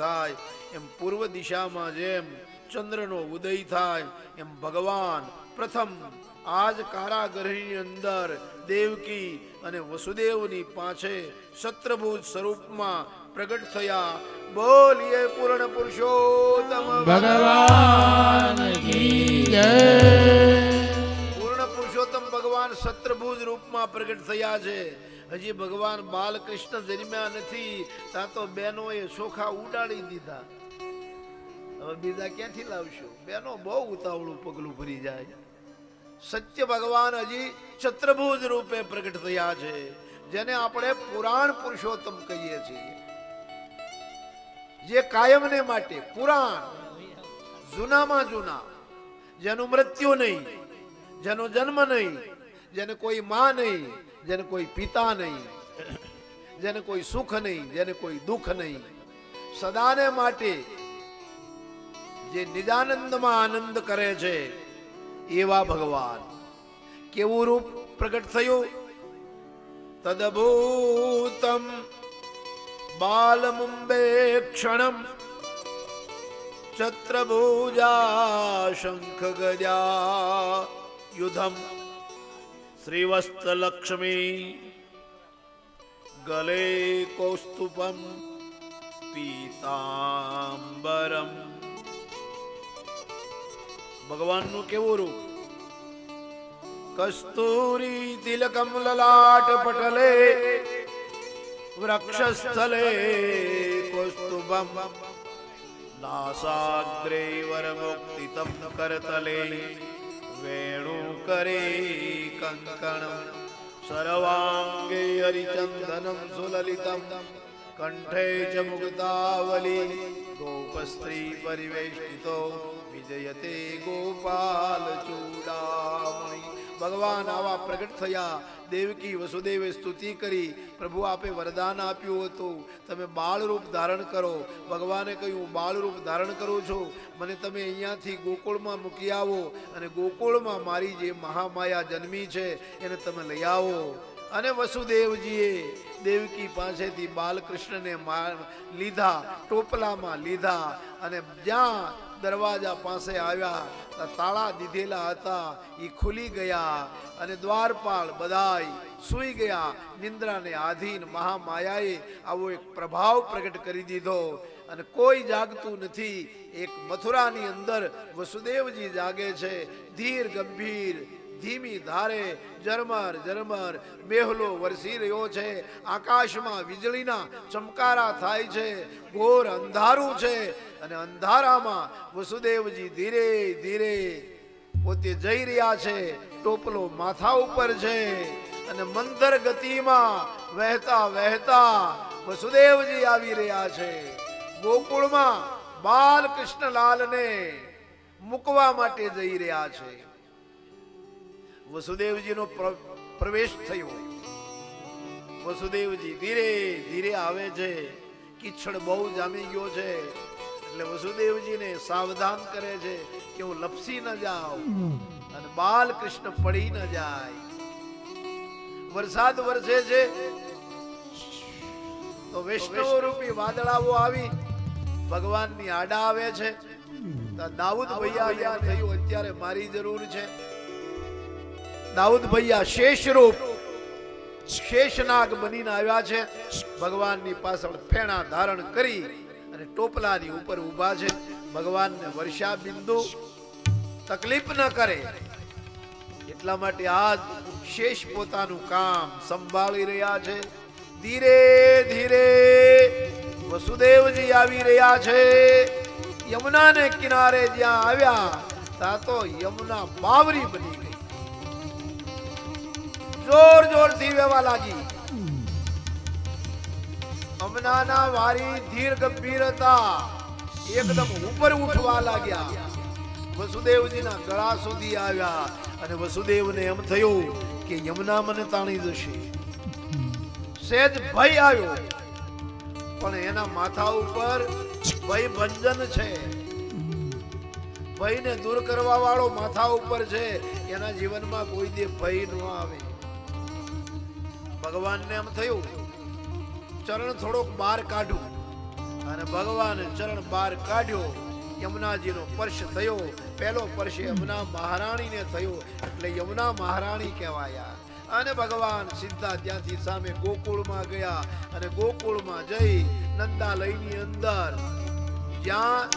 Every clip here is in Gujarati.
થાય એમ પૂર્વ દિશામાં જેમ ચંદ્રનો ઉદય થાય એમ ભગવાન પ્રથમ આજ કારાગૃહની અંદર દેવકી અને વસુદેવની પાસે શત્રુભુજ સ્વરૂપમાં પ્રગટ થયા. બોલીએ પૂર્ણ પુરુષોત્તમ ભગવાન કી જય. પૂર્ણ પુરુષોત્તમ ભગવાન શત્રુભુજ રૂપમાં પ્રગટ થયા છે. હજી ભગવાન બાલકૃષ્ણ જન્મ્યા નથી ત્યાં તો બહેનોએ ચોખા ઉડાડી દીધા. હવે બીજા ક્યાંથી લાવશો? બહેનો બહુ ઉતાવળું પગલું ભરી જાય. સત્ય ભગવાન હજી ચતુર્ભુજ રૂપે પ્રગટ થયા છે, જેને આપણે પુરાણ પુરુષોત્તમ કહીએ છીએ. જે કાયમને માટે પુરાણ, જૂનામાં જૂના, જેનું મૃત્યુ નહીં, જેનો જન્મ નહીં, જેને કોઈ માં નહીં, જેને કોઈ પિતા નહીં, જેને કોઈ સુખ નહીં, જેને કોઈ દુઃખ નહીં, સદાને માટે જે નિજાનંદમાં આનંદ કરે છે એવા ભગવાન. કેવું રૂપ પ્રગટ થયું? તદભૂતમ બાલમુંબે ક્ષણમ ચત્રભુજા શંખ ગદા યુધમ શ્રીવસ્તલક્ષ્મી ગલે કૌસ્તુભમ પીતાંબરમ. ભગવાનનું કેવું રૂપ? કસ્તુરી તિલકમ લલાટ પટલે વૃક્ષસ્થલે કૌસ્તુભમ નાસાગ્રે વરમુક્તિતમ કરતલે વેણુકરે કંકણમ સર્વાંગે હરિચંદનમ સુલલિતમ કંઠે ચ મુક્તાવલી ગોપસ્ત્રી પરિવેષ્ટિતો વિજયતે ગોપાલ ચૂડામણી. ભગવાન આવા પ્રગટ થયા. દેવકી વસુદેવે સ્તુતિ કરી. પ્રભુ આપે વરદાન આપ્યું હતું, તમે બાળ રૂપ ધારણ કરો. ભગવાને કહ્યું, બાળ રૂપ ધારણ કરું છું, મને તમે અહીંયાથી ગોકુળમાં મૂકી આવો અને ગોકુળમાં મારી જે મહામાયા જન્મી છે એને તમે લઈ આવો. અને વસુદેવજીએ દેવકી પાસેથી બાલકૃષ્ણને લીધા, ટોપલામાં લીધા અને જ્યાં દરવાજા પાસે આવ્યા તાળા દીધેલા હતા એ ખુલી ગયા અને દ્વારપાળ બધાય સૂઈ ગયા. નિંદ્રાને આધીન મહામાયાએ આવો એક પ્રભાવ પ્રગટ કરી દીધો અને કોઈ જાગતું નથી. એક મથુરાની અંદર વસુદેવજી જાગે છે. ધીર ગંભીર ધીમી ધારે ઝરમર ઝરમર મેહલો વરસી રહ્યો છે. આકાશમાં વીજળીના ચમકારા થાય છે. ઘોર અંધારું છે અને અંધારામાં વસુદેવજી ધીરે ધીરે પોતે જઈ રહ્યા છે. ટોપલો માથા ઉપર છે અને મંદર ગતિમાં વહેતા વહેતા વસુદેવજી આવી રહ્યા છે. ગોકુળમાં બાલકૃષ્ણલાલને મૂકવા માટે જઈ રહ્યા છે. વસુદેવજીનો પ્રવેશ થયો. વસુદેવજી ધીરે ધીરે આવે છે. કિચડ બહુ જામી ગયો છે એટલે વસુદેવજીને સાવધાન કરે છે કે હું લપસી ન જાઉં અને બાલકૃષ્ણ પડી ન જાય. વરસાદ વરસે છે તો વૈષ્ણવ રૂપી વાદળાઓ આવી ભગવાનની આડા આવે છે. દાઉદ ભૈયા થયું અત્યારે મારી જરૂર છે. દાઉદ ભૈયા શેષ રૂપ શેષનાગ બનીને આવ્યા છે. ભગવાનની પાછળ ફેણા ધારણ કરી અને ટોપલાની ઉપર ઊભા છે. ભગવાનને વર્ષા બિંદુ તકલીફ ન કરે એટલા માટે આજ શેષ પોતાનું કામ સંભાળી રહ્યા છે. ધીરે ધીરે વસુદેવજી આવી રહ્યા છે. યમુનાને કિનારે જ્યાં આવ્યા ત્યાં તો યમુના બાવરી બની ગઈ. જોર જોરથી વહેવા લાગી. અમનાના વારી ધીર ગંભીર હતા, એકદમ ઉપર ઉઠવા લાગ્યા. વસુદેવજીના ગળા સુધી આવ્યા અને વસુદેવને એમ થયું કે યમુના મને તાણી જશે. સહેજ ભય આવ્યો પણ એના માથા ઉપર ભય ભંજન છે. ભયને દૂર કરવા વાળો માથા ઉપર છે. એના જીવનમાં કોઈ દે ભય ન આવે. ભગવાનને એમ થયું ચરણ થોડોક બહાર કાઢું અને ભગવાને ચરણ બહાર કાઢ્યો. યમુનાજીનો સ્પર્શ થયો. પહેલો સ્પર્શ યમુના મહારાણીને થયો એટલે યમુના મહારાણી કહેવાયા. અને ભગવાન સીધા ત્યાંથી સામે ગોકુળમાં ગયા અને ગોકુળમાં જઈ નંદાલયની અંદર જ્યાં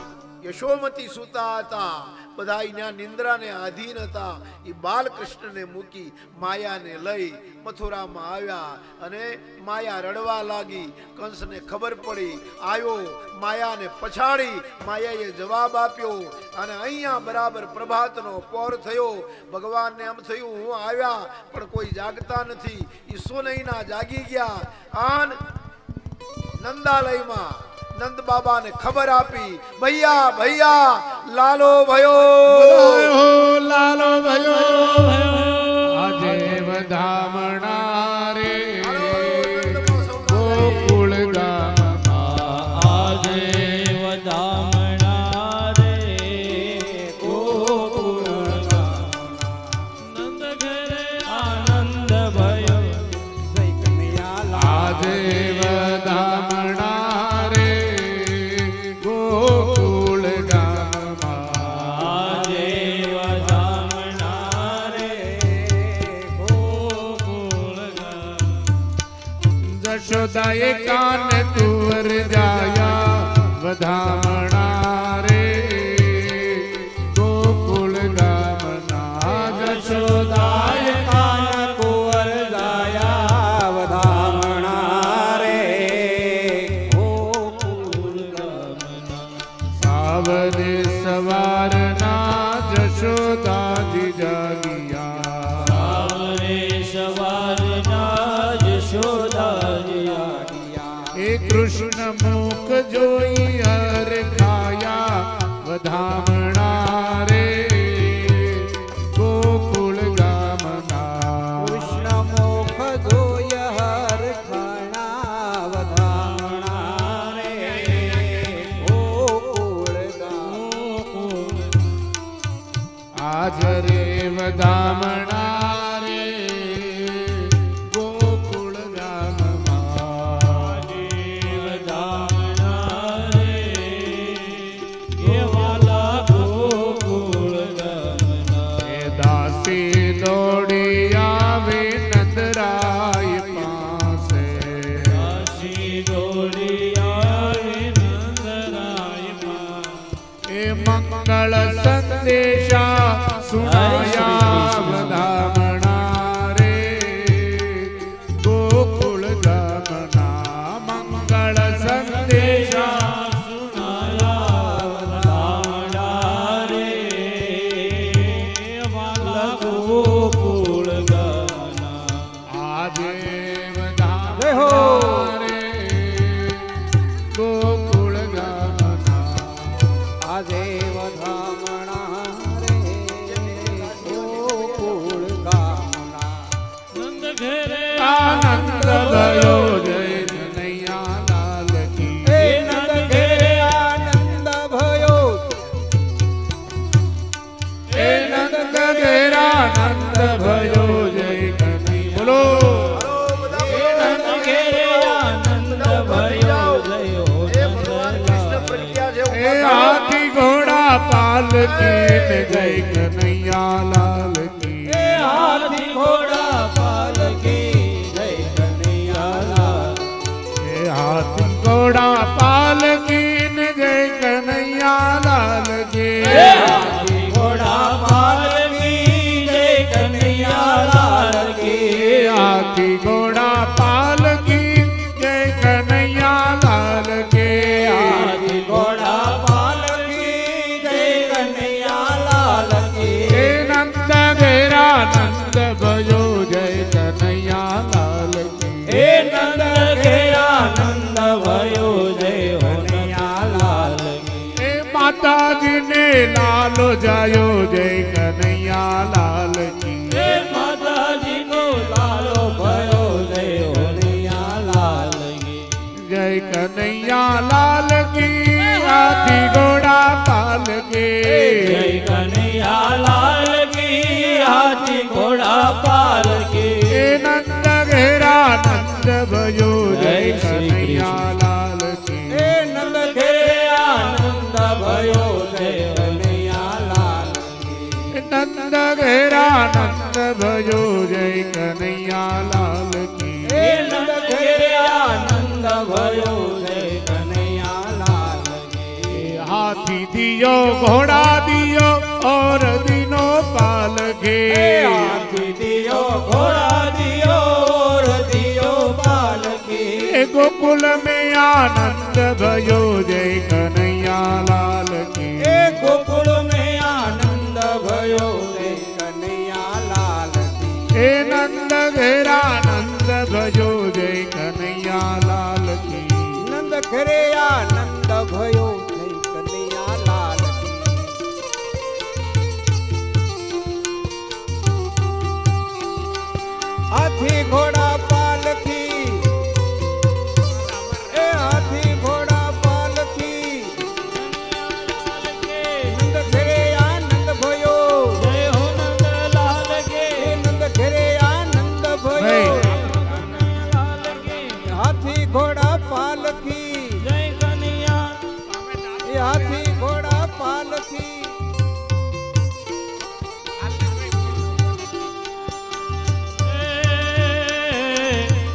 યશોમતી સૂતા હતા, બધા અહીંયા નિંદ્રાને આધીન હતા, એ બાલકૃષ્ણને મૂકી માયાને લઈ મથુરામાં આવ્યા અને માયા રડવા લાગી. કંસને ખબર પડી, આવ્યો માયાને પછાડી. માયાએ જવાબ આપ્યો અને અહીંયા બરાબર પ્રભાતનો પોર થયો. ભગવાનને એમ થયું હું આવ્યા પણ કોઈ જાગતા નથી. ઈસો નહીના જાગી ગયા. આન નંદાલયમાં નંદ બાબાને ખબર આપી, ભૈયા ભૈયા લાલો ભયો, લાલો ભયો. આજે વધામણા રે ગોકુળ ગામમાં, આજે વધામણા રે ગોકુળ ગામમાં. નંદ ઘરે આનંદ ભયો, જય કનૈયા લાલ. આજે વધામણા રે ગોકુળ ગામમાં, આજે વધામણા રે ગોકુળ ગામમાં. જશોદાએ કાન તુવર જાયા વધામણા રે ગોકુળ ગામના. જશોદાએ કાન કુંવર જાયા વધામણા રે ગોકુળ ગામના. સાવરે સવારના જશોદાજી જાગિયા, સાવરે સવારના જશોદાજી જાગ્યા. એ કૃષ્ણ મુખ જોઈ હર ખાયા વધામણા રે ગોકુળ ગામના. કૃષ્ણ મુખ જોય હર ખાણા વધામણા રે ગોકુળ ગામના. આજ રે વધામણા રે ગોકુળ ગામમાં. વધામણા રે એ વાલા ગોકુળ ગામના. એ દાસી દોડી આવે નંદરાય પાસે, દાસી દોડી આવે નંદરાયમાં. એ મંગળ સંદેશા સુનાયા વધામણા રે ગોકુળ ગામના. મંગળ સંદેશા સુનાયા વધામણા રે વાલા ગોકુળ ગામના. આજે વધામણા રે ગોકુળ ગામના. આજે વધામણા રે ગોકુળ ગામના. નંદ ઘરે આનંદ ભયો જય કનૈયા લાલ કી. એ નંદ ઘરે આનંદ ભયો, એ નંદ ઘેરા નંદ ભયો જય કનૈયા. બોલો એ નંદ ઘરે આનંદ ભયો જયો એ ભગવાન કૃષ્ણ પ્રજ્ઞા છે. એ હાથી ઘોડા પાલકી ને જય કનૈયા લાલ કી. એ હાથી ઘોડા પાલકી જય કનૈયા લાલ. એ હાથી ઘોડા પાલકી ને જય કનૈયા લાલ કી. એ હાથી ઘોડા પાલકી જય કનૈયા લાલ કી. એ હાથી ઘોડા પાલકી જય કનૈયા લાલ કી. હાથી ઘોડા પાલકી જય કનૈયા લાલ કી. એ નંદ ઘેરા નંદ ભયો જય કનૈયા લાલ કી. એ નંદ ઘેરા નંદ ભયો જય કનૈયા લાલ કી. એ માતાજીને લાલો જાયો જય કનૈયા લાલ કી. એ માતાજીનો લાલો ભયો જય કનૈયા લાલ કી. જય કનૈયા લાલ કી. હાથી ઘોડા પાલકી જય કનૈયા લાલ કી. હાથી ઘોડા પાલકી. એ નંદ ઘેરા નંદ ભયો જય જય શ્રી કનૈયા લાલ કી. એ નંદ નંદ ઘેરા નંદ ભજો જય કનૈયા લાલ કી હે નંદ ઘેરે આનંદ ભયો જય કનૈયા લાલ કી હાથી દિયો ઘોડા દિયો और दिनो पाल घे हाथी दियो घोड़ा दियो और दियो पाल के गोकुल में आनंद भयो जय कन्हैया लाल की गोकुल में आनंद भयो जय कन्हैया लाल की हे नंद घेरा नंद भयो जय कन्हैया लाल की नंद घरे आनंद भयो जय कन्हैया लाल की हाथी घोड़ा पालकी ए हाथी घोड़ा पालकी नंद घरे आनंद भयो जय हो नंद लाल के नंद घरे आनंद भयो लाल के हाथी घोड़ा पालकी जय कन्हैया ए हाथी घोड़ा पालकी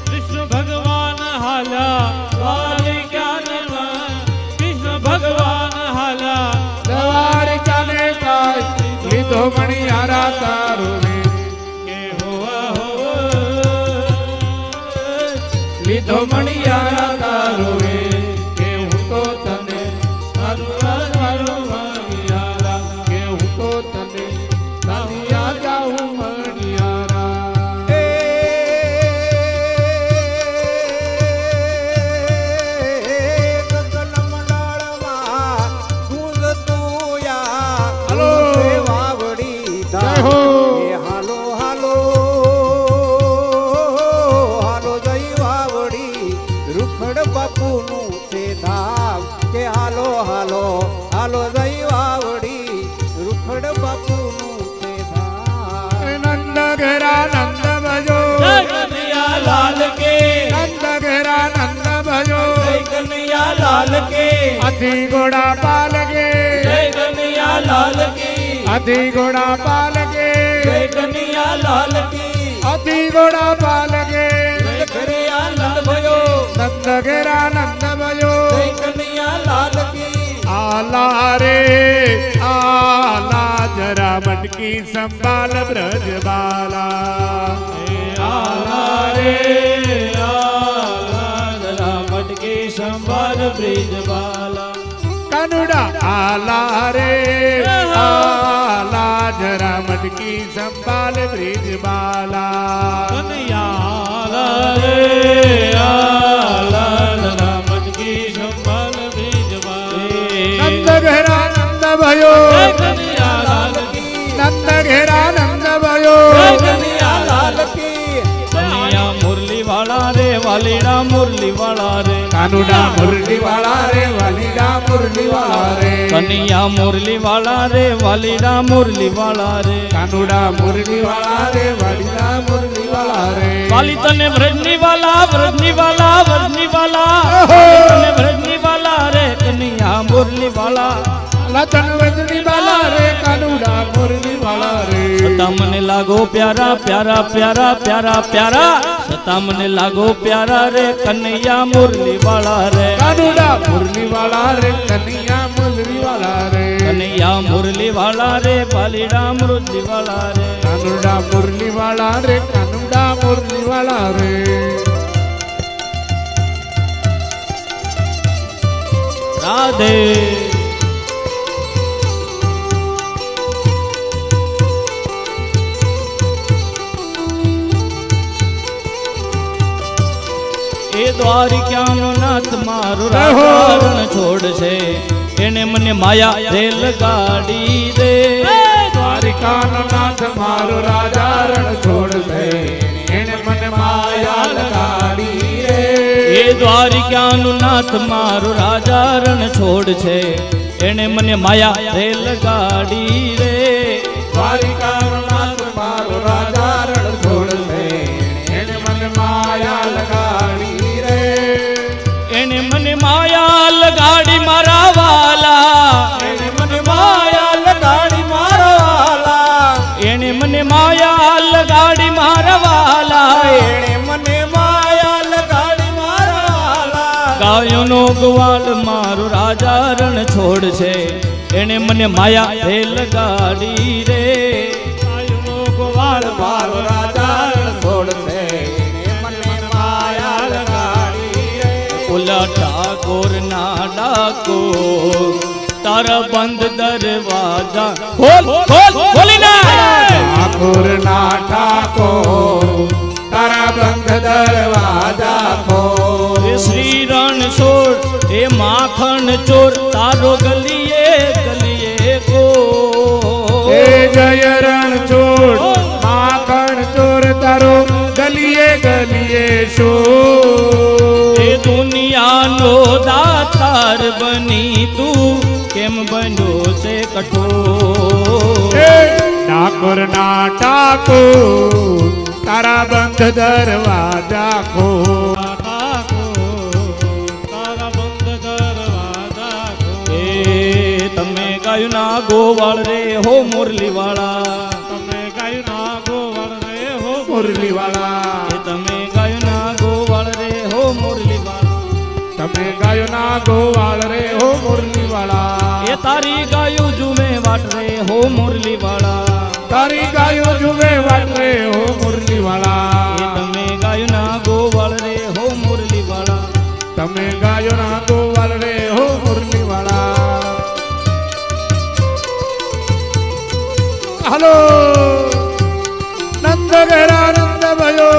कृष्ण भगवान हाला द्वारिका में कृष्ण भगवान हाला द्वारिका ने काय લીધો મણિયારા તારો ને के हुआ हो લીધો મણિયારા તારો ને કે હું તો તને મારો મણિયારા કે હું તો તને દાદિયા જાઉં મણિયારા ગગન મંડળમાં ગુંજતું યા હલો. વાવડી જય હો. હાલો હાલો હાલો જય વાવડી રૂખડ બાપુનું છે ધામ કે હાલો હાલો હાલો જય વાવડી રૂખડ બાપુનું છે ધામ નંદ ઘેરા નંદ ભજો જય કનૈયા લાલ કે નંદ ઘેરા નંદ ભજો જય કનૈયા લાલ કે હાથી ઘોડા પાલકે જય કનૈયા લાલ કી હાથી ઘોડા પાલકે જય કનૈયા લાલ કી હાથી ઘોડા પાલકે નંદ ઘરે આનંદ ભયો નંદ ઘેરા નંદ ભજો જય કનૈયા લાલ કી આલા રે આલા જરા મટકી સંભાળ બ્રજ બાલા આલા રે આલા મટકી સંભાળ બ્રિજ બાલા કાનુડા આલા રે આલા જરા મટકી સંભાળ બ્રિજ બાલા કનૈયા રે આલા મટકી સંભાળ બ્રિજ બાલા નંદ ઘેરા નંદ ભયો જય કનૈયા લાલ કી નંદ ઘેરા નંદ ભયો જય કનૈયા લાલ કી કનૈયા મુરલી વાળા રે વાલીડા મુરલી વાળા રે કાનુડા મુરલી વાળા રે વાલીડા મુરલી વાળા રે કનૈયા મુરલી વાળા રે વાલીડા મુરલી વાળા રે કાનુડા મુરલી વાળા રે વાલીડા મુરલી વાળા રે વાલી તને વ્રજની વાલા વ્રજની વાલા વ્રજની વાલા તને વ્રજની વાલા રે કનૈયા મુરલી વાલા લતન વજની વાળા રે કાનુડા મુરલી વાળા રે સતા મને લાગો પ્યારા પ્યારા પ્યારા પ્યારા પ્યારા સતા મને લાગો પ્યારા રે કનૈયા મુરલી વાળા રે કાનુડા મુરલી વાળા રે કનૈયા મુરલી વાળા રે કનૈયા મુરલી વાળા રે વાલીડા મુરલી વાળા રે કાનુડા મુરલી વાળા રે કાનુડા મુરલી વાળા રે રાધે એ દ્વારિકાનો નાથ મારો રાવણ છોડશે એને મને માયા રેલગાડી દે દ્વારિકાનો નાથ મારો રાજા રણ છોડશે એને મને માયા લગાડી રે એ દ્વારિકાનો નાથ મારો રાજા રણ છોડશે એને મને માયા રેલગાડી રે દ્વારિકાનો નાથ મારો રાજા રણ છોડશે એને મને માયા લગાડી રે એને મને માયા લગાડી મારા વાલા એને મને માયા લગાડી મારા વાલા ગોવાળ મારો રાજા રણ છોડ છે, એને મને માયા હે લગાડી રે. ગાયનો ગોવાળ મારો રાજા રણ છોડ છે, એને મને માયા લગાડી રે. ઓલા ઠાકોર ના ડાકોર તારા બંધ દરવાજા ખોલ ખોલ ખોલી ના. ઠાકોર ના ઠાકોર તારા બંધ દરવાજા ખોલ. એ શ્રી રણછોડ એ માખણ ચોર તારો ગલીએ ગલીએ કો. એ જય રણછોડ માખણ ચોર તારો ગલીએ ગલીએ શોર. એ દુનિયાનો દાતાર બની તું કેમ બન્યો છે કઠોર. ઠાકોર ના ઠાકોર તારા બંધ દરવાજા ખોલ. તારા બંધ દરવાજા ખોલ. એ તમે ગાયું ના ગોવાળ રે હો મુરલી વાળા. તમે ગાયું ના ગોવાળ રે હો મુરલી વાળા. એ તમે ગાયું ના ગોવાળ રે હો મુરલી વાળા. તમે ગાયો ના ગોવાળ રે હો મુરલી વાળા. એ તારી ગાયું જુમે વાટ રે હો મુરલી વાળા. તારી ગાયો જુએ વાટ રે હો મુરલી એ વાળા. તમે ગાયું ના ગોવાળ રે હો મુરલી વાળા. તમે ગાયો ના ગોવાળ રે હો મુરલી વાળા. હાલો નંદ ઘેરા નંદ ભયો,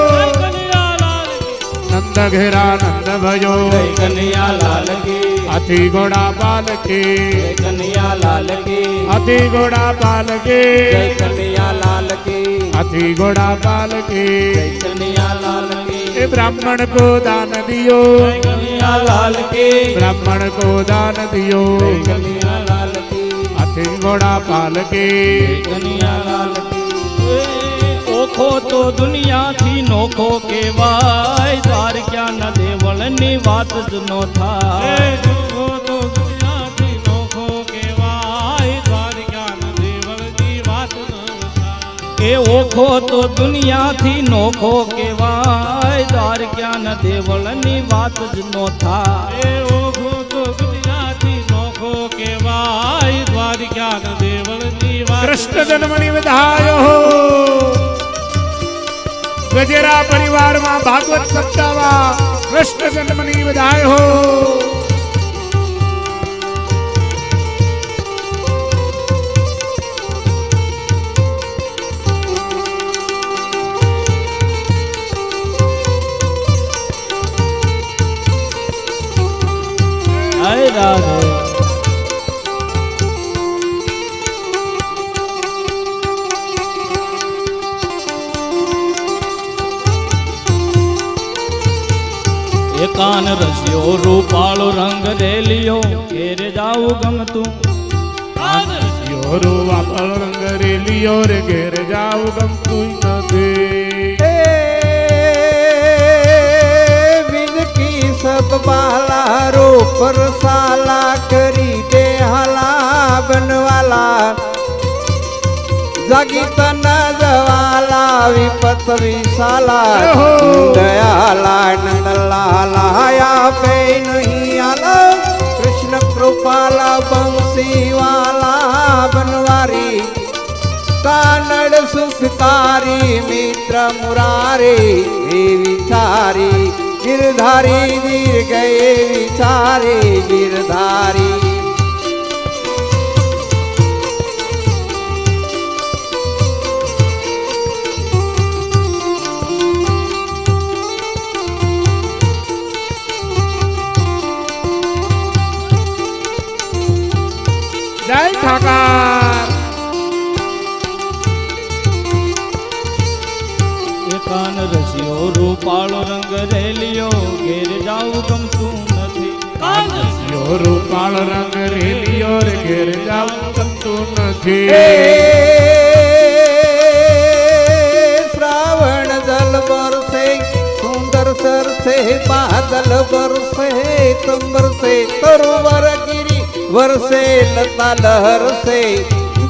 નંદ ઘેરા નંદ ભયો. જય કનૈયા લાલ કી, હાથી ઘોડા પાલકી, જય કનૈયા લાલ કી, હાથી ઘોડા જય પાલકી, કનૈયા લાલ કી, હાથી ઘોડા પાલકી. જય કનૈયા લાલ કી, એ બ્રાह्मण को दान दियो, જય કનૈયા લાલ કી, ब्राह्मण को दान दियो. જય કનૈયા લાલ કી, हाथी घोड़ा पालकी, જય કનૈયા લાલ કી. એ ઓખો તો દુનિયાથી નોખો કેવાય, દ્વારકા ના દેવળની વાત જ નો થાય. તો દુનિયાથી નોખો કેવાય, દ્વારકાના દેવળની વાત ન થાય. એ ઓખો તો દુનિયાથી નોખો કેવાય, દ્વારકા ના દેવળની વાત જ નો થાય. એ ઓઘો તો દુનિયાથી નોખો કેવાય, દ્વારકાના દેવળની વાત. कृष्ण जन्मनि विधायो हो. गजेरा परिवार में भागवत सप्तावा कृष्ण जन्मनि विधायो हो. જય રાધે. એ કાન રસ્યો રૂપાળો રંગ રેલિયો, ઘેરે જાવું ગમતું. योरो वापल रंग रेलियो रे घेर जाऊ गमतुं नथी. विद की सब बाला रो पर साला करी दे हला बनवाला, जागी तना जवाला विपत विशाला. दयाला नंद लाला या पे नहीं आला, कृष्ण कृपाला बंसी वाला बनवारी. कानड़ सुखकारी मित्र मुरारी, हे विचारी गिरधारी गिर गए विचारे गिरधारी. जय ठाकर. એ કાન રસ્યો રૂપાળો રંગ રેલિયો, ઘેર જાવું ગમતું નથી. योरो पाल रंग रेलियो रे घेर जाऊ गमतुं नथी. श्रावण जल बरसे सुंदर सर से बादल बरसे, तुम बरसे तरुवर गिरी वर्षे लता लहर से,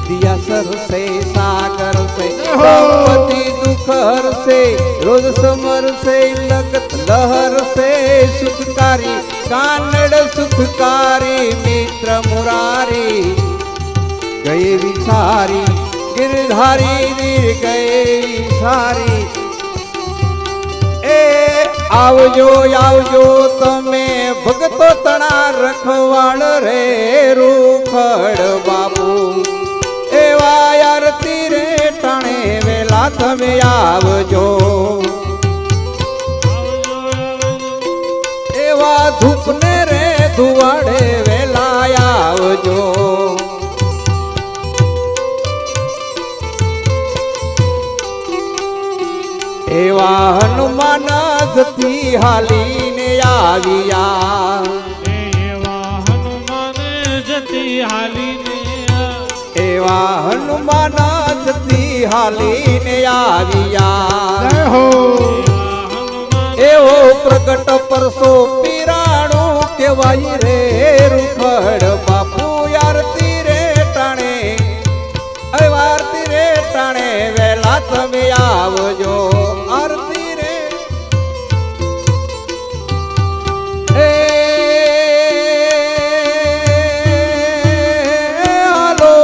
दिया सर से सागर से, संपत्ति दुख हर से, रोज समर से लगत लहर से सुखकारी कानड़ सुखकारी मित्र मुरारी गई विचारी गिरधारी वीर गई सारी ए आवजो आवजो तमे भगतो तना रखवाड़ रे रूखड़ बाबू एवा आरती रे टाणे वेला तमे आवजो एवा धूपने रे धुवाड़े वेला आवजो एवा हनुमान जती हालीने आविया એવા હનુમાન જતી હાલીને एवा हनुमान जती हालीने आविया જય હો एवो प्रगट परसो पीराणु केवाई रे रुखड़ बापू आरती रे टाणे आरती रे टाणे वेला तमे आवजो आरती रे ए हालो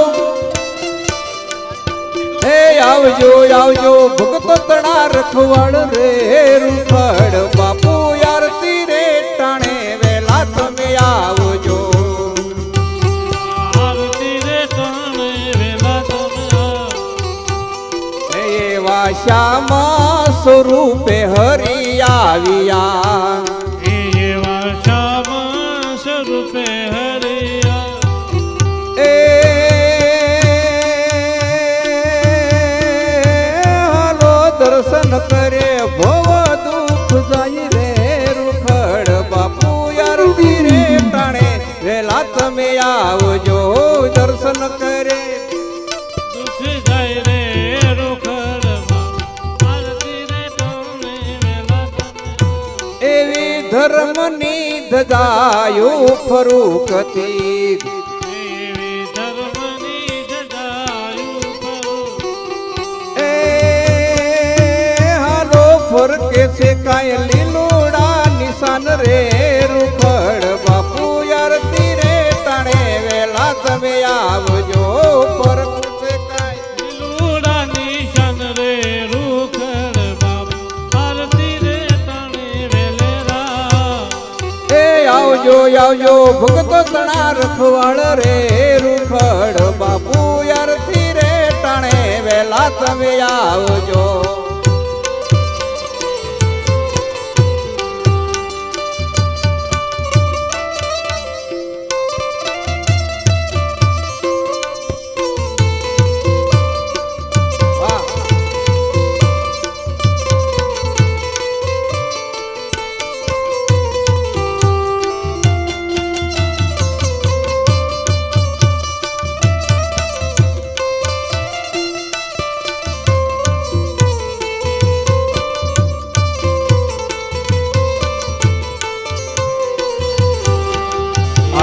ए आवजो आवजो भगतो तड़ा रखवाड़ रे रूखड़ बापू आरती रे टाणे वेला तमे आवजो આરતી રે ટાણે વેલા તમે एवा श्यामा स्वरूपे हरि आविया એવા શ્યામ સ્વરૂપે હરિયા ए हालो दर्शन करे भव दुख जाई रे रुखड़ बापू आरती रे टाणे वेला तमे आवजो दर्शन करे દુઃખ જાય રે રોખડમાં આરતી રે ટાણે વેલા તમે एवी धर्मनी धजायो फरूकती એવી ધર્મની જજાયું કરું ए हालो फरके से काय लीलोड़ा निशान रे रुखड़ बापू आरती रे टाणे वेला तमे आवजो फरक से काय લીલુડા નિશાન રે રૂખડ બાબુ આરતી રે ટાણે વેલેરા ए आवजो आवजो भगतो तणा रखवाड़ रे रुखड़ बापू आरती रे टाणे वेला तमे आवजो वाह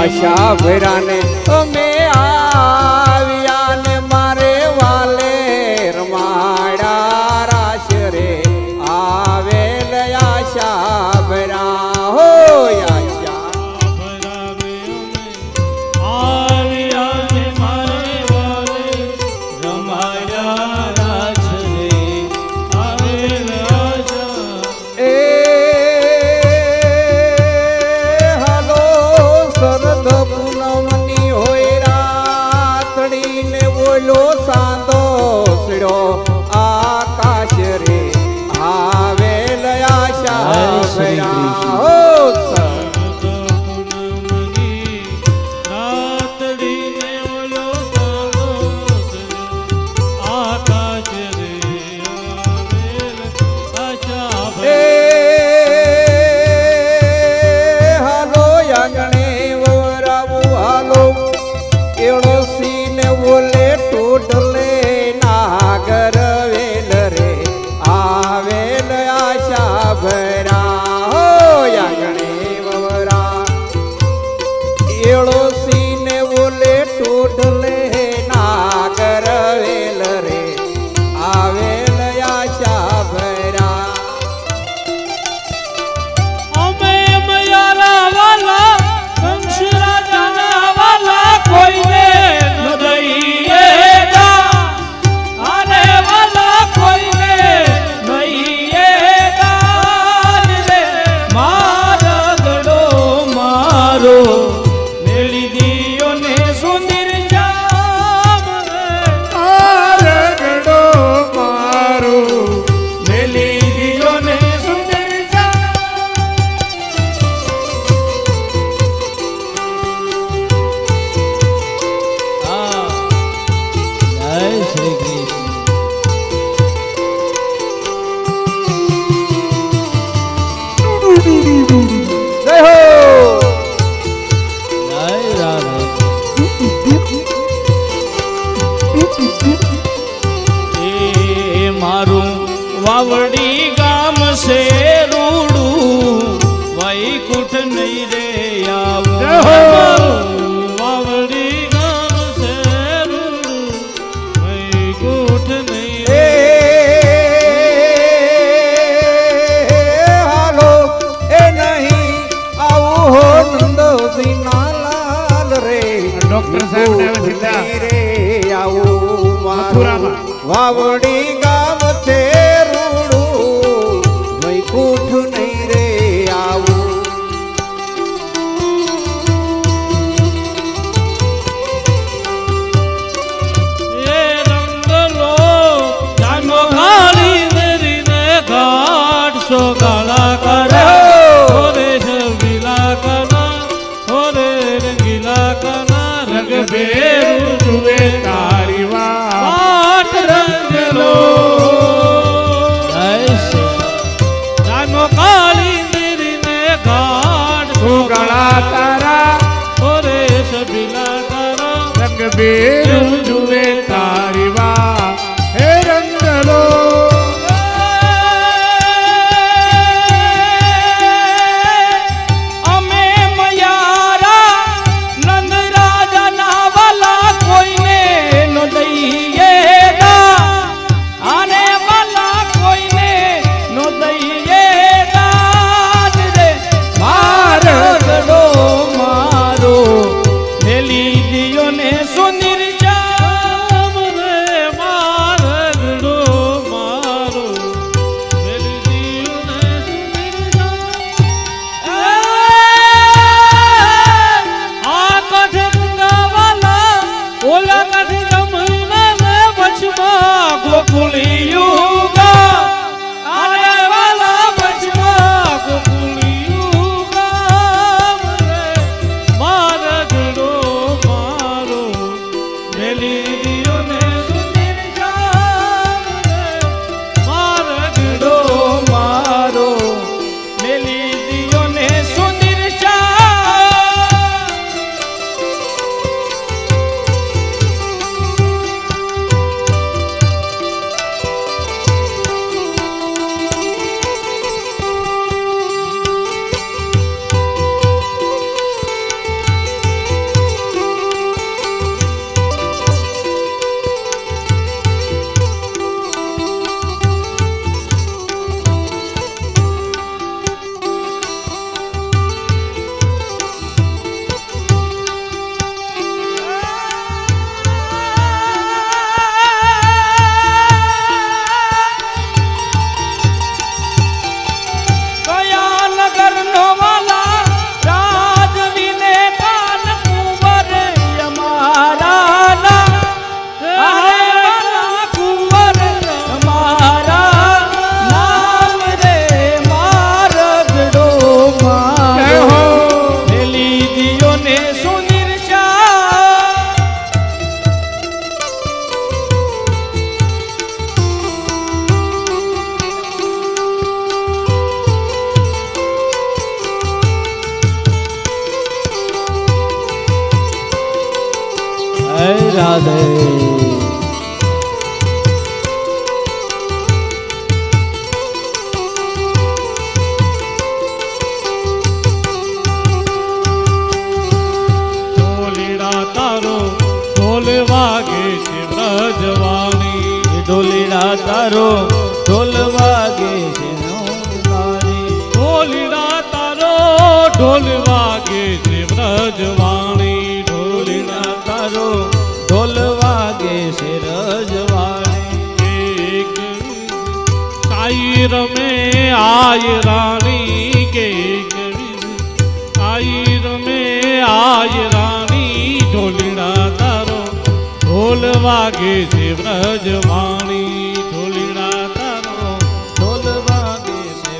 આશા ભરાને અમે આવ્યા ને મારે વાલે રમાડા રાશ રે આવેલ આશા ભરા હો આશા ભરાવે અમે આવ્યા ને મારે વાલે રમાયા રાસ રે આવેલ આશા એ હાલો શરદ પૂનમની હોય રાતડી ને બોલો સાંધો સડ્યો આકાશ રે આવેલ આશા ભરા હો એ હાલો આંગણે વરાવું હાલો એળોસી ને બોલે ટોડલે નાગર વેલ રે આવેલ આશા ભરા હો આંગણે વરા એળોસી ને બોલે સુંદર શ્યામ રગડો મારો મેલી દિયો ને સુંદર શ્યામ. હા જય શ્રી કૃષ્ણ. જય હો જય રાધે. એ મારું વાવડી ગામ છે રૂડું વૈકુંઠ નહીં રે આવું. જય હો. મારું વાવડી ગામ છે રૂડું વૈકુંઠ નહીં એ રે. હાલો એ નહીં આવું હો નંદજી ના લાલ રે ડોક્ટર સાહેબ ને હવે સીધા રે આવું મારું મથુરામાં. વાવડી ગામ છે રૂડું વૈકુંઠ નહીં રે આવું. એ રંગલો જાનો ખાલી મેરીને કાઢશો ગાળા કરે. ઓરે શબીલા કના ઓરે રંગીલા કના રંગ બેરું જુએ તારી વાત પાટ રંગલો. જાનો કાળી મેરીને કાઢશો ગળા તારા ઓરે શબીલા કના રંગ બેરું જુએ તારી વાત હે રંગલો અમે મયારા નંદ રાજા ના વાલા કોઈને નો દઈએ દા. આને વાલા કોઈને નો દઈએ દાદ રે. મારગડો મારો મેલી દિયો ને સુંદર શ્યામ રે. મારગડો મારો મેલી દિયો ને સુંદર શ્યામ. આ કાઠ ગંગાવાલા ઓલા કાઠ જમુના ને વચમાં ગોકુળિયું ગા. આને વાલા વચમાં ગોકુળિયું ગામ રે. મારગડો મારો મેલી દિયો ને સુંદર શ્યામ રે. મારગડો મારો મેલી દિયો ને સુંદર શ્યામ. કયા નગરનો વાલા રાજવીને કાન કુંવર અમારા ના. અરે વાલા કુંવર અમારા નામ રે. મારગડો જય હો. મારો મેલી દિયો ને સુંદર શ્યામ. હે રાધે. ઢોલીડા તારો ઢોલ વાગે છે વ્રજવાણી. ઢોલીડા તારો ઢોલ વાગે છે નવતારી. ઢોલીડા તારો ઢોલ વાગે છે વ્રજવાણી. ઢોલીડા તારો ઢોલ વાગે છે રજવાણી. એક સાઈ રમે આય રાણી કે આઈ રમે આય રાણી. ઢોલીડા વાગે છે વ્રજવાણી ઢોલીડા તારો ઢોલ વાગે છે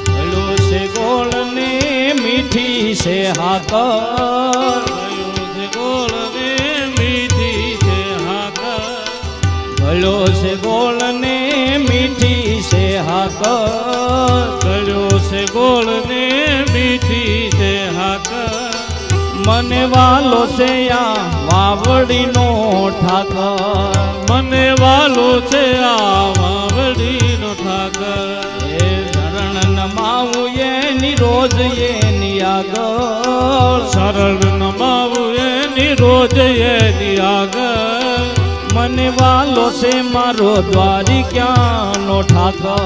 ગળ્યો છે ગોળ ને મીઠી છે હાકર ગળ્યો છે ગોળ ને મીઠી છે હાકર ગળ્યો છે ગોળ ને મીઠી છે હાકર ગળ્યો છે ગોળ ને મીઠી છે હાકર મને વાલો છે આ વાવડીનો ઠાકર મને વાલો છે આ વાવડીનો ઠાકર એ શરણ નમાવું એની રોજ એની આગળ શરણ નમાવું એની રોજ એની આગળ મને વાલો છે મારો દ્વારિકાનો ઠાકર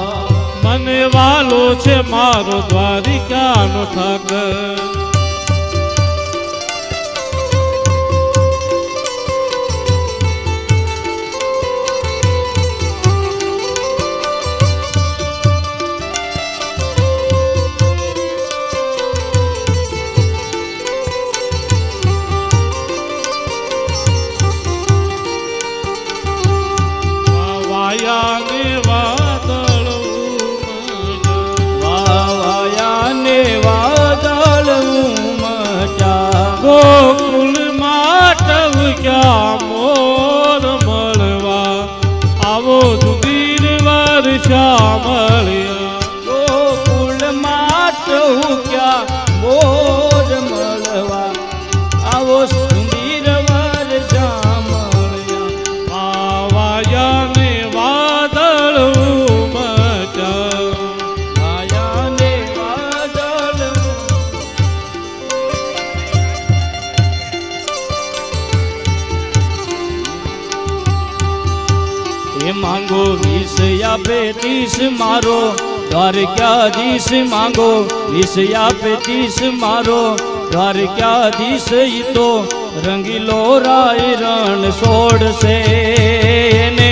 મને વાલો છે મારો દ્વારિકાનો ઠાકર ગોકુલ માટવ ક્યાં મોર મળવા આવો સુધીર વર્ષા મળ્યા ગોકુલ માટવ ક્યાં મોર મળવા આવો સુધીર વર્ષા મળ્યા વાયા ને વાદળ મચા વાયા ને વાદળ એ માંગો 20 આપે 30 મારો દ્વારકાધીશ માંગો 20 આપે 30 મારો દ્વારકાધીશ ઈ તો રંગીલો રાય રણ છોડશે એને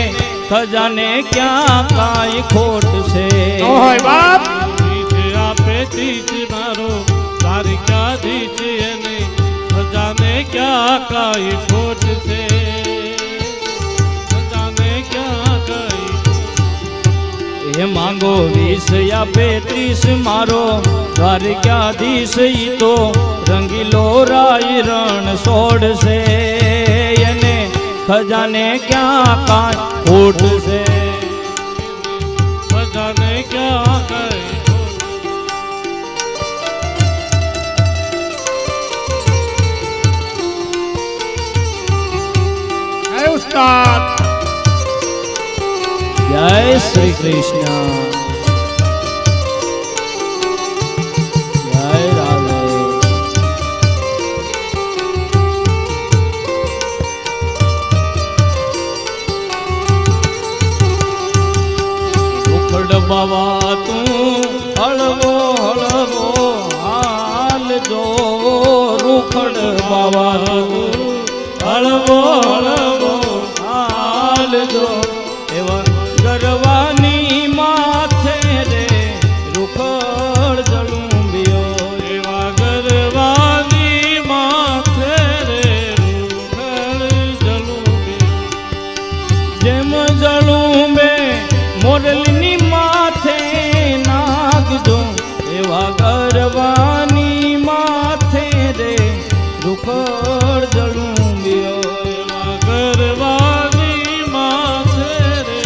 ખજાને ક્યાં કાંઈ ખોટ છે ઓય બાપ 20 આપે 30 મારો દ્વારકાધીશ એને ખજાને ક્યાં કાંઈ ખોટ છે એ માંગો 20 આપે 30 મારો દ્વારકાધીશ ઈ તો રંગીલો રાય રણ છોડશે એને ખજાને ક્યાં કાંઈ ખોટ છે ખજાને ક્યાં કાંઈ હે ઉસ્તાદ જય શ્રી કૃષ્ણ જય રાધે રૂખડ બાવા તું હળવો હળવો હાલ જો રૂખડ બાવા તું હળવો હળવો હાલ જો એવા ગરવાની માથે રે રૂખડ જલુંબિયો એવા ગરવાની માથે રે રૂખડ જલુંબિયો જેમ જલુંબે મોરલની માથે નાગજો એવા ગરવાની માથે રે રૂખડ જલુંબિયો એવા ગરવાની માથે રે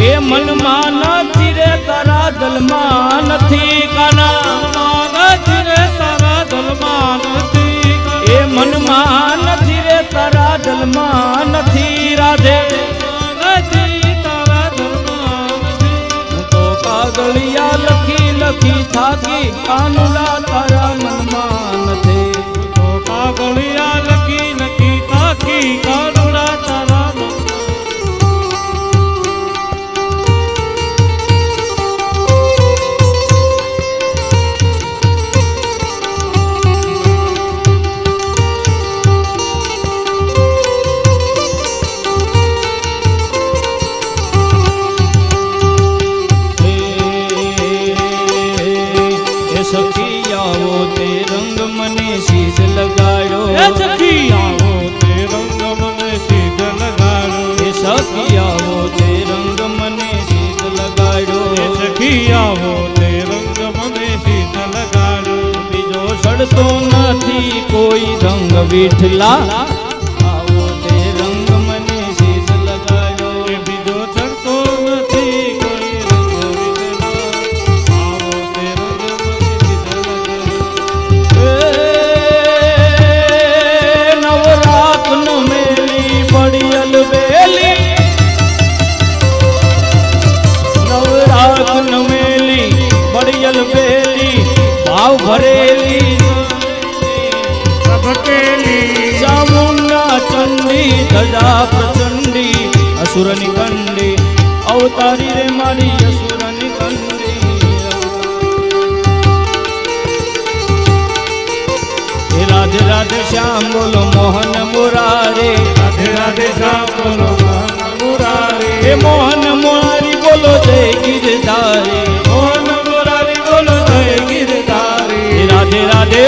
એ મનમાં નથી રે તારા દલમાં નથી કાના નથી રે તારા દલમાં નથી એ મનમાં નથી રે તારા દલમાં નથી રાધે નથી તારા દલમાં નથી તો કાગળિયા લખી લખી થાકી કાનુડા તારા મનમાં નથી તો કાગળિયા લખી લખી થાકી કાનુડા તારા સખિયાઓ તે રંગ મને સીધ લગાડો એ સખિયાઓ તે રંગ મને સીધ લગાડો એ સખિયાઓ તે રંગ મને સીધ લગાડો એ સખિયાઓ તે રંગ મને સીધ લગાડો બીજો સડતો નથી કોઈ રંગ વિઠલા આવો તે રંગ મને સીધ લગાડો એ બીજો સડતો નથી કોઈ રંગ વિઠલા આવો તે રંગ બડિયલ બેલી નવરાત નમેલી બડિયલ બેલી ભાવ ભરેલી પ્રભકેલી ચામુંડા ચંડી ધજા પ્રચંડી અસુરની કંડી અવતારી રે મારી અસુરની કંડી રાધે રાધે શ્યામ બોલો મોહન મુરારે રાધે રાધે શ્યામ બોલો મોહન મુરારે હે મોહન મુરારી બોલો જય ગિરધારી મોહન મુરારી બોલો જય ગિરધારી રાધે રાધે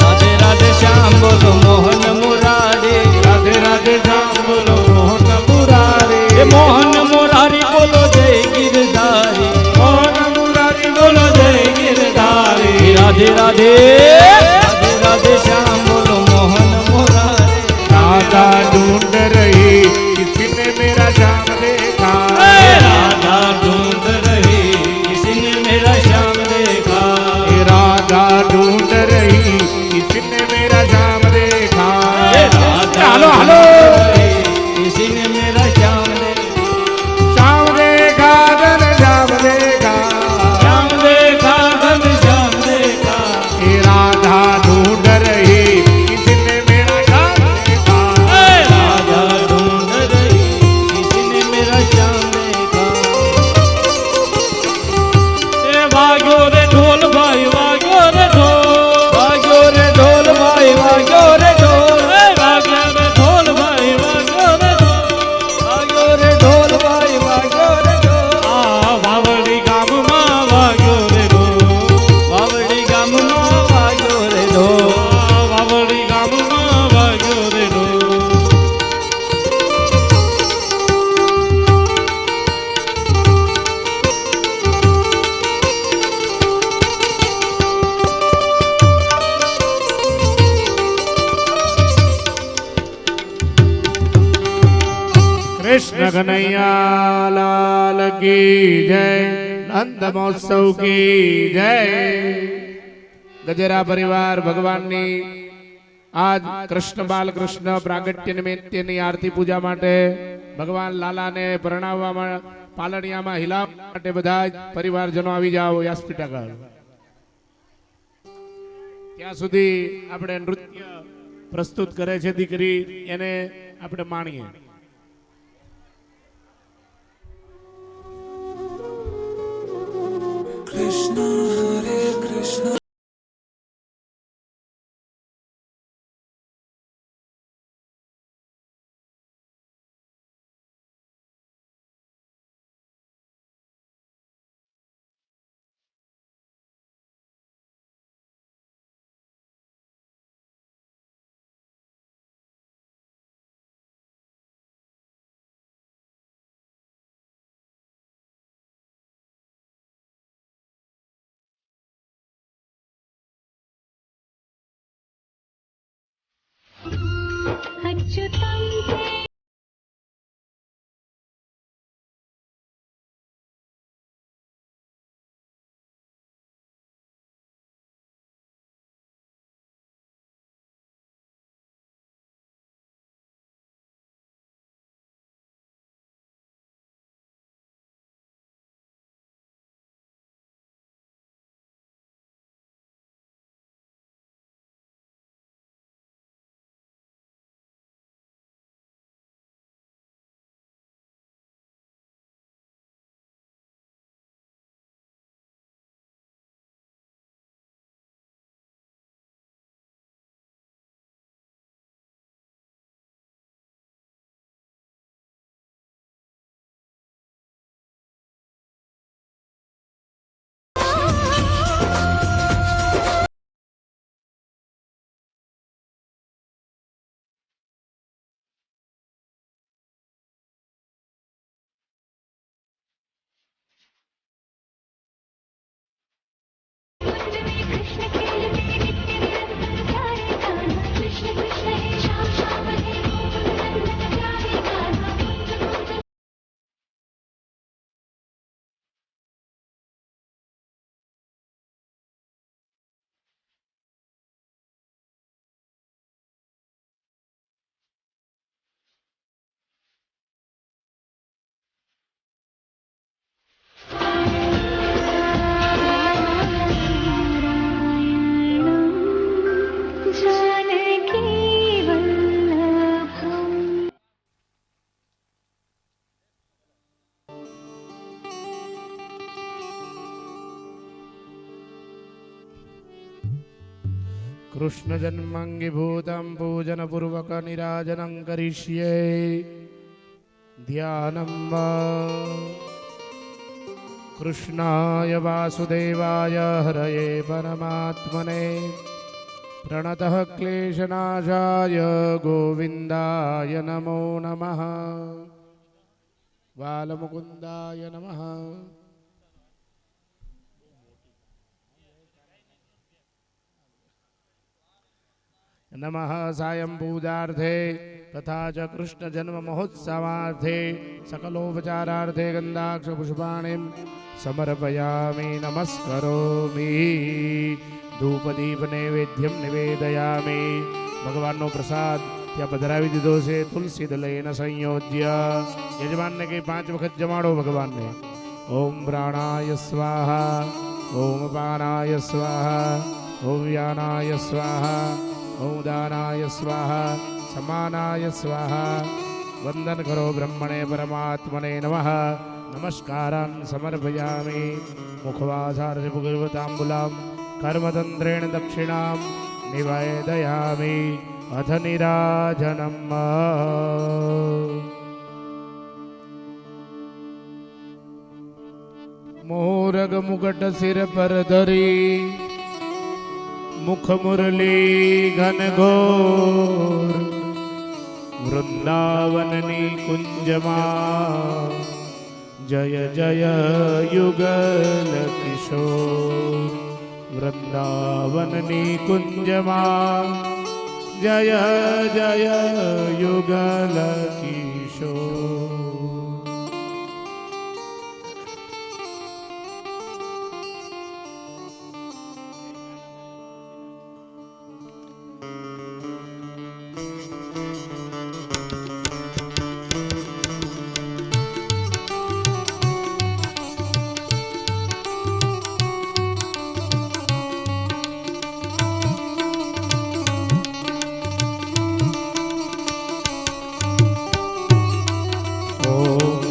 રાધે રાધે શ્યામ બોલો મોહન મુરારે રાધે રાધે શ્યામ બોલો મોહન મુરારે હે મોહન મુરારી બોલો જય ગિરધારી મોહન મુરારી બોલો જય ગિરધારી રાધે રાધે राधे श्याम बोलो मोहन मुरारे राधा ढूंढ रही किसी ने मेरा श्याम देखा राधा ढूंढ रही किसी ने मेरा श्याम देखा राधा ढूंढ रही किसी ने मेरा श्याम देखा हेलो हेलो किसी ने मेरा श्याम देखा श्याम देखा धन श्याम देखा श्याम देखा धन श्याम देखा राधा ढूंढ रही किसी ने मेरा श्याम देखा राधा ढूंढ रही किसी ने मेरा श्याम देखा ए वाग्यो रे ढोल भाई वाग्यो रे ढोल भाई वाग्यो रे ढोल वाग्यो रे ढोल भाई वाग्यो रे ढोल वाग्यो रे ढोल भाई वाग्यो रे ढोल आ वावड़ी गाम માં વાગ્યો રે ઢોલ વાવડી ગામ માં વાગ્યો રે ઢોલ વાવડી ગામ માં વાગ્યો રે ઢોલ कृष्ण कन्हैया लाल की जय नंद महोत्सव की जय गजेरा परिवार भगवान नी आज कृष्ण बाल कृष्ण प्रागट्य निमित्ते आरती पूजा माटे भगवान लाला ने परणाववा पालणिया में हिलाव माटे बधा परिवारजनो आवी जाओ यास्पिटा कर ત્યાં સુધી આપણે નૃત્ય પ્રસ્તુત કરે છે દીકરી એને આપણે માણીએ Krishna Hare Krishna अच्युतं कृष्ण जन्मंगीभूतं पूजनपूर्वक निराजनं करिष्ये ध्यानं कृष्णाय वासुदेवाय हरये परमात्मने प्रणतः क्लेशनाशाय गोविन्दाय नमो नमः बालमुकुन्दाय नमः। नमः सायं पूजार्थे तथा च कृष्ण जन्म महोत्सवार्थे सकलोपचारार्थे गन्धाक्ष पुष्पाणिं समर्पयामि नमस्करोमि धूपदीप नैवेद्यं निवेदयामि। भगवानનો પ્રસાદ ત્યાં પધરાવી દીધો છે તુલસી દલઈને સંયોજ્ય યજમાનને કે 5 વખત જમાડો ભગવાનને। ઓમ પ્રાણાય સ્વાહા ઓમ પાનાય સ્વાહા ઓમ વ્યાનાય સ્વાહા ओम दानाय स्वाहा समानाय स्वाहा। वंदन करो ब्रह्मणे परमात्मने नमः नमस्कारान् समर्पयामि। मुखवासार्थ पुगर्वताम्बुलां कर्मतन्त्रेण दक्षिणां निवेदयामि अथ निराजनम्। मोरग मुकुट सिर पर धरी मुख मुरली घन घोर वृंदावननी कुंजमा जय जय युगल किशोर। वृंदावननी कुंजमा जय जय युगल किशोर।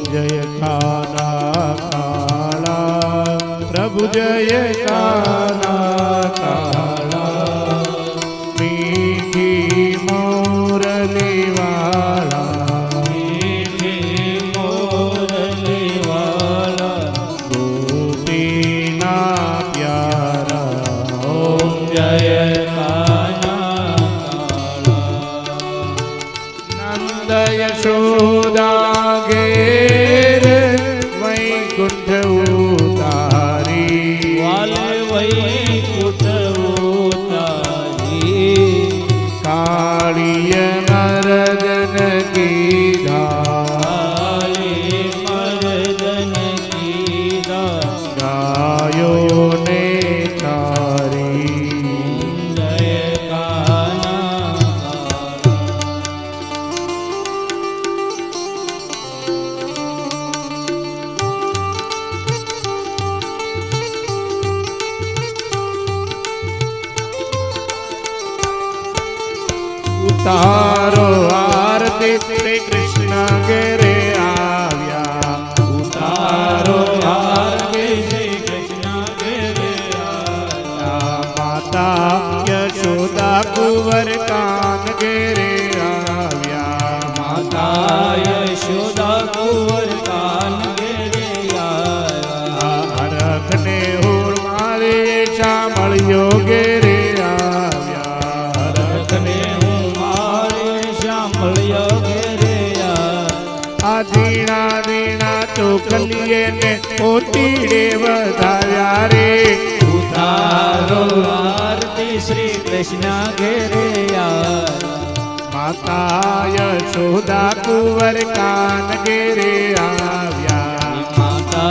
जय काला काला प्रभु जय काला काला मीठी मोरली वाला मीठी मोरली वाला गोपीना प्यारा। ओम जय काला काला नंद यशोदा घेर वैकुंठ उतारी वाले वैकुंठ उतारी कालिय मर्दन की धार काली मर्दन की गायो ने चारी। जय काला उतारो आरती श्री कृष्ण घेरे आव्या। उतारो आरती श्री कृष्ण घेरे आया। माता यशोदा कुंवर कान घेरे आव्या। माता यशोदा कुंवर कान घेरे आया। हरखने होड़ मारे शामळियो घेरे आव्या। हरखने दीना दीना चोकलिए ने ओतीड़े बधाया रे। उतारो आरती श्री कृष्ण घेरे आया। माता यशोदा कुंवर कान घेरे आव्या। माता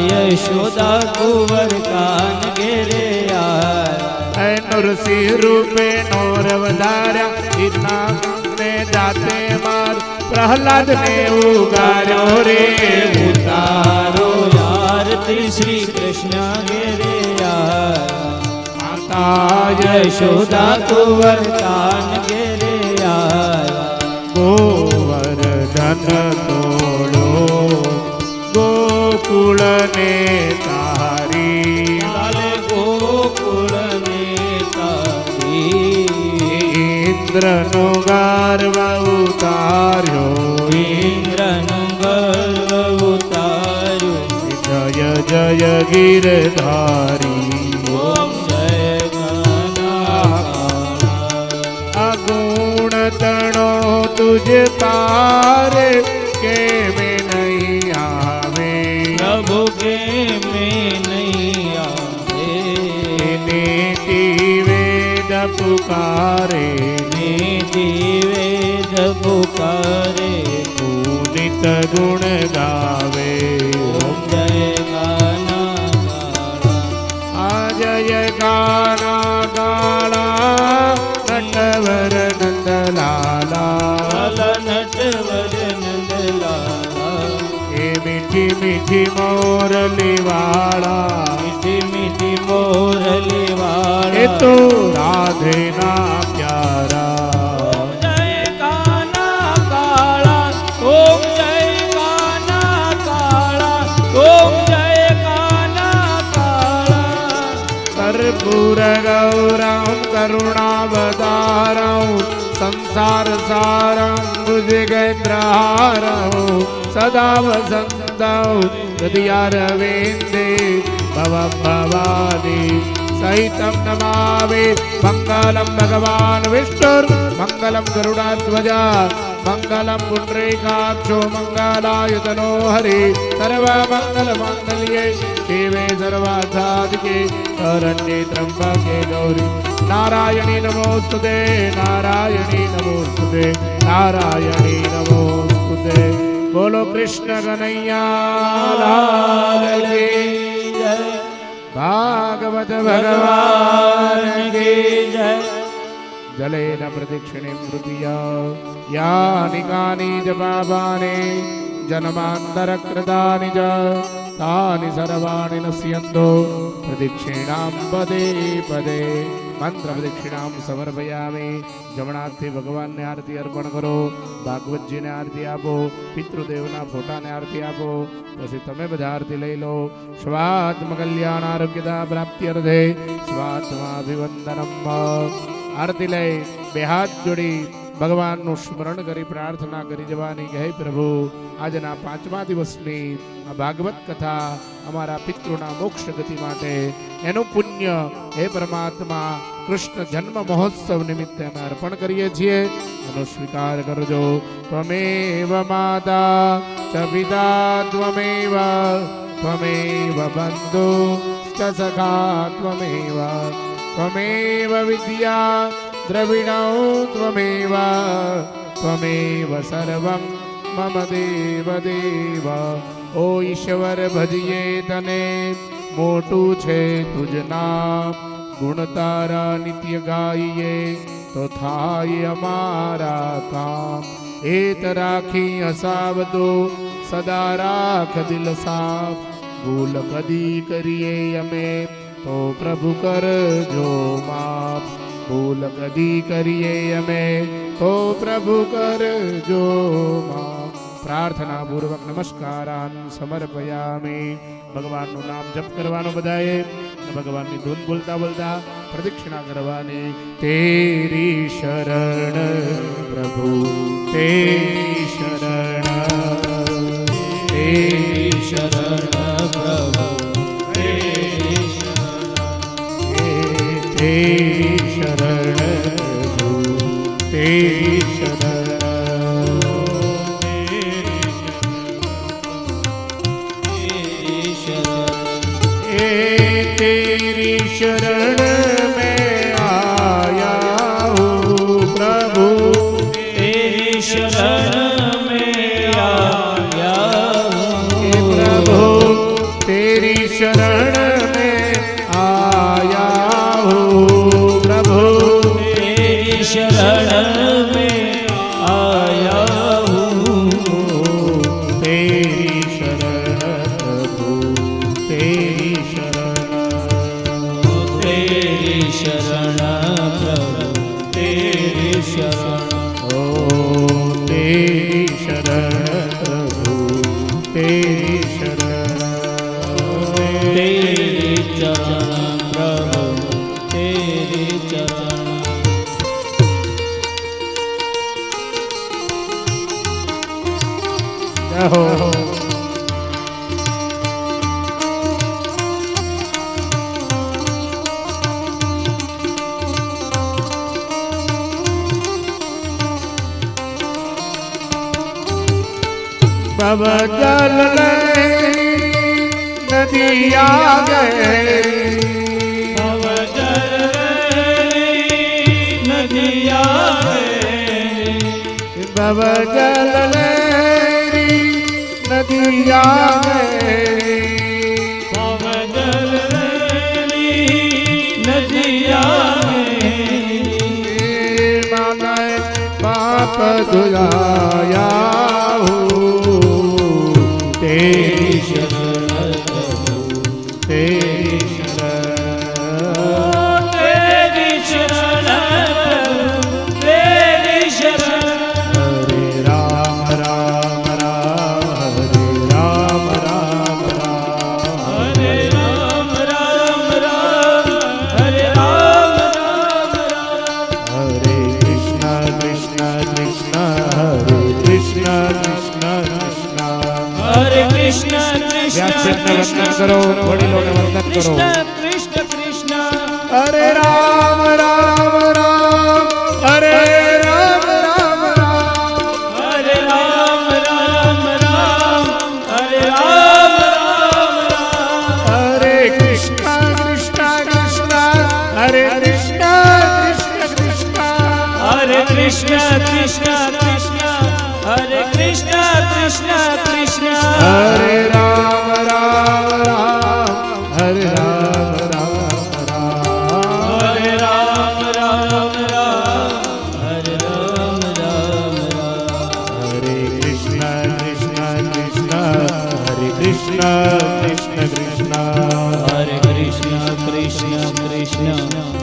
यशोदा कुंवर कान घेरे आया। नृषि रूपे नोर वधार्या इतना ने जाते मार प्रहलाद ने उगार्यो रे। उतारो आरती श्री कृष्ण घेरे आया। माता यशोदा कुंवर कान घेरे आया। गोवर्धन तोड़ो गोकुल ने तारी। गोकुल ने तारी ઇન્દ્રનો ગર્વ ઉતાર્યો, ઇન્દ્રનું ગર્વ ઉતાર્યું. જય જય ગિરધારી, ઓમ જય ગણાકારા. અગુણ તણો તુજ પારે, કે મેં નહીં આવે, પ્રભુ કે મેં નહીં આવે. નીતિ વેદ પુકારે, નીતિ વેદ પુકારે. પુનિત ગુણ ગાવે. ઓમ જય ગણાકારા. આ જય ગાના ગાળા, નટવર નંદલાલા. નટવર નંદલાલા. એ મીઠી મીઠી મોરલી વાળા, મીઠી મીઠી મોરલી એ વાળા. તો રાધે ના પ્યારા. ઓમ જય કાના કાળા. ઓમ જય કાના કાળા. ઓમ જય કાના કાળા. કર્પૂર ગૌરમ કરુણાવતારમ, સંસાર સારમ ભુજગેન્દ્રહારમ, સદા વસંતમ હૃદયારવિંદે ભવં ભવાની સહિતમ નમામિ. મંગલમ ભગવાન વિષ્ણુર મંગલમ ગરુડાધ્વજા, મંગલમ પુંડરીકાક્ષો મંગલાયતનો હરિ. સર્વમંગલ માંગલ્યે શિવે સર્વાસાધિકે શરણ્યે ત્રંબકે ગૌરી નારાયણી નમોસ્તુતે, નારાયણી નમોસ્તુતે, નારાયણી નમોસ્તુતે. બોલો કૃષ્ણ કનૈયા લાલ કી જય. ભાગવત ભગવાન કી જય. જલેન પ્રદક્ષિણે મૃતિયા યાની કાની જ પાપાની જન્માંતરકૃતાની જ તાની સર્વાણિ નશ્યન્તો પ્રદક્ષિણામ પદે પદે. મંત્ર પ્રદક્ષિણામ સમર્પયામિ. જમણાથી ભગવાનને આરતી અર્પણ કરો, ભાગવતજીને આરતી આપો, પિતૃદેવના ફોટાને આરતી આપો. પછી તમે બધા આરતી લઈ લો. સ્વાત્મ કલ્યાણ આરોગ્યતા પ્રાપ્તિ અર્થે સ્વાત્માભિવંદનમ. આરતી લઈ બે હાથ જોડી ભગવાનનું સ્મરણ કરી પ્રાર્થના કરી જવાની કે હે પ્રભુ, આજના 5મા દિવસની આ ભાગવત કથા અમારા પિતૃના મોક્ષ ગતિ માટે એનું પુણ્ય હે પરમાત્મા કૃષ્ણ જન્મ મહોત્સવ નિમિત્તે અમે અર્પણ કરીએ છીએ. એનો સ્વીકાર કરજો. ત્વમેવ માતા ચ પિતા ત્વમેવ, ત્વમેવ બંધુ ચ સખા ત્વમેવ, ત્વમેવ વિદ્યા દ્રવિણૌ ત્વમેવ, ત્વમેવ સર્વં મમ દેવ દેવ. ઓ ઈશ્વર ભજીએ તને, મોટું છે તુજ નામ, ગુણ તારા નિત્ય ગાઈએ તો થાય અમારા કામ. હેત રાખી હસાવતો સદા રાખ દિલ સાફ, ભૂલ કદી કરીએ અમે તો પ્રભુ કરજો માફ. ભૂલ કદી કરીએ અમે તો પ્રભુ કરજો માફ. પ્રાર્થના પૂર્વક નમસ્કારાન સમર્પયામિ. ભગવાનનું નામ જપ કરવાનો બધાએ, ભગવાનની ધૂન બોલતા બોલતા પ્રદક્ષિણા કરવાની. તેરી શરણ પ્રભુ, તેરી શરણ, તેરી શરણ પ્રભુ. તેરી શરણ પ્રભુ, તેરી શરણ. तेरी शरण में आया हूँ प्रभु, तेरी शरण में आया हूँ प्रभु, तेरी शरण में आया हूँ प्रभु, तेरी शरण में आया हूँ तेरी शरण प्रभु, तेरी शरण प्रभु, तेरी शरण. ओ तेरी शरण प्रभु, तेरी शरण, तेरी चरण प्रभु, तेरी चरण. रहो। भव जल नदिया गए, भव जल नदिया भव जल नदिया गए, भव जल नदिया माना पाप धुलाया तेरी शरण, तेरी शरण, तेरी शरण, तेरी शरण। हरे राम राम राम, हरे राम राम राम, हरे राम राम राम, हरे राम राम राम। हरे कृष्ण कृष्ण कृष्ण, हरे कृष्ण कृष्ण कृष्ण। हरे कृष्ण कृष्ण वंदन करो, वडीलों ने वंदन करो। कृष्ण कृष्ण हरे राम राम राम, हरे राम राम राम, हरे राम राम राम, हरे राम राम राम। हरे कृष्ण कृष्ण कृष्ण, हरे कृष्ण कृष्ण कृष्ण, हरे कृष्ण कृष्ण कृष्ण, हरे कृष्ण कृष्ण कृष्ण। हरे राम राम राम, हरे राम राम राम, हरे राम राम राम, हरे राम राम राम। हरे कृष्ण कृष्ण कृष्ण, हरे कृष्ण कृष्ण कृष्ण, हरे कृष्ण कृष्ण कृष्ण,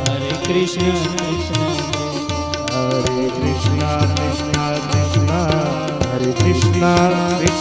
हरे कृष्ण कृष्ण। हरे कृष्ण कृष्ण कृष्ण, हरे कृष्ण कृष्ण